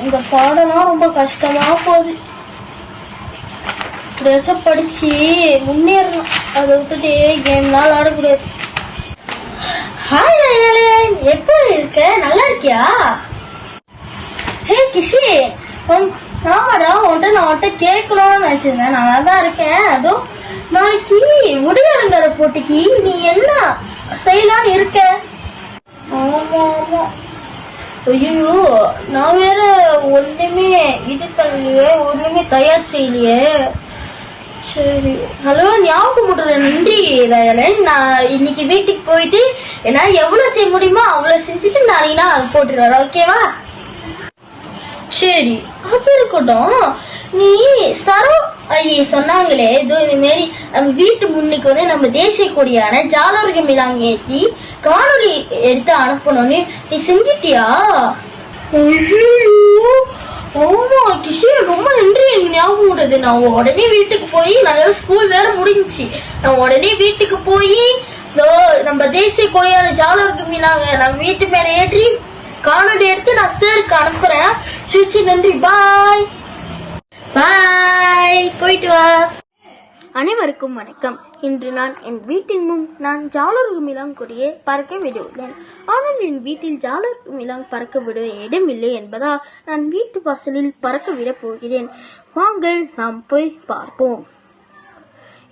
இந்த பாடம்லாம் ரொம்ப கஷ்டமா போகுது. இப்படியாச்சும் படிச்சு முன்னேறணும். அதை விட்டுட்டு கேம்லாம் ஆடக்கூடாது. ஹாய் நயனன், எப்படி இருக்க? நல்லா இருக்கியா? ஹே கிஷி, ஆமாடா, உன்கிட்ட கேட்கணும்னு நினைச்சிருந்தேன். நல்லா தான் இருக்கேன். அதுவும் நாளைக்கு உடையாளங்கர போட்டிக்கு நீ என்ன செய்யலான்னு இருக்க? ஆமா ஆமா. ஐயோ, நான் வேற ஒண்ணுமே இது பண்ணலையே, ஒண்ணுமே தயார் செய்யலையே. சரி, ஹலோ, ஞாபகம் முடுற நன்றி தயாளன். நான் இன்னைக்கு வீட்டுக்கு போயிட்டு ஏன்னா எவ்வளவு செய்ய முடியுமோ அவ்வளவு செஞ்சுட்டு நாளைக்கு நான் போட்டுருவேன். ஓகேவா? சரி, அது இருக்கட்டும். நீ சரோ ஐயே சொன்னாங்களே, இதோ இந்த மாரி நம்ம வீட்டு முன்னுக்கு வந்து நம்ம தேசிய கொடியான ஜாலோர்க மிலாங்க ஏற்றி காணொலி எடுத்து அனுப்பணும்னு நீ செஞ்சிட்டியா? ஆமா கிஷி, ரொம்ப நன்றி. எனக்கு ஞாபகம் விடுது. நான் உடனே வீட்டுக்கு போய், நல்ல ஸ்கூல் வேற முடிஞ்சிச்சு, நான் உடனே வீட்டுக்கு போய் நம்ம தேசிய கொடியான ஜாலோர்க மிலாங்க நம்ம வீட்டு மேல ஏற்றி காணொலி எடுத்து நான் சாருக்கு அனுப்புறேன். சரி, நன்றி. பாய் பாய், போயிட்டு வா. அனைவருக்கும் வணக்கம். இன்று நான் என் வீட்டின் முன் நான் ஜாலோர்க மிலாங் கொடியை பறக்க விடவுள்ளேன். ஆனால் என் வீட்டில் ஜாலோர்க மிலாங் பறக்க விட இடமில்லை என்பதால் நான் வீட்டு வாசலில் பறக்க விட போகிறேன். வாங்கள் நாம் போய் பார்ப்போம்.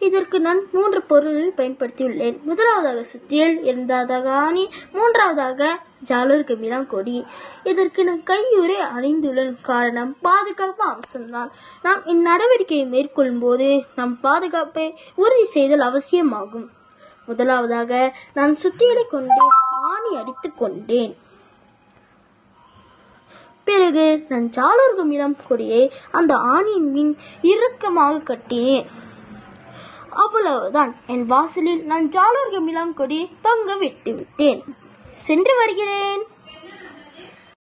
இதற்கு நான் 3 பொருள் பயன்படுத்தியுள்ளேன். முதலாவதாக சுத்தியல், இரண்டாவதாக ஆணி, மூன்றாவதாக ஜாலோர்க மிலாங் கொடி. இதற்கு நான் கையுறை அணிந்துள்ள காரணம் பாதுகாப்பு அம்சம்தான். நாம் இந்நடவடிக்கையை மேற்கொள்ளும் போது நம் பாதுகாப்பை உறுதி செய்தல் அவசியமாகும். முதலாவதாக நான் சுத்தியலை கொண்டு ஆணி அடித்துக் கொண்டேன். பிறகு நான் ஜாலோர்க மிலாங் கொடியை அந்த ஆணியின் மீன் இறுக்கமாக கட்டினேன். அவ்வளவுதான். என் வாசலில் நான் ஜாலோர்க மிலாங் கொடி தொங்க விட்டு விட்டேன். சென்று வருகிறேன்.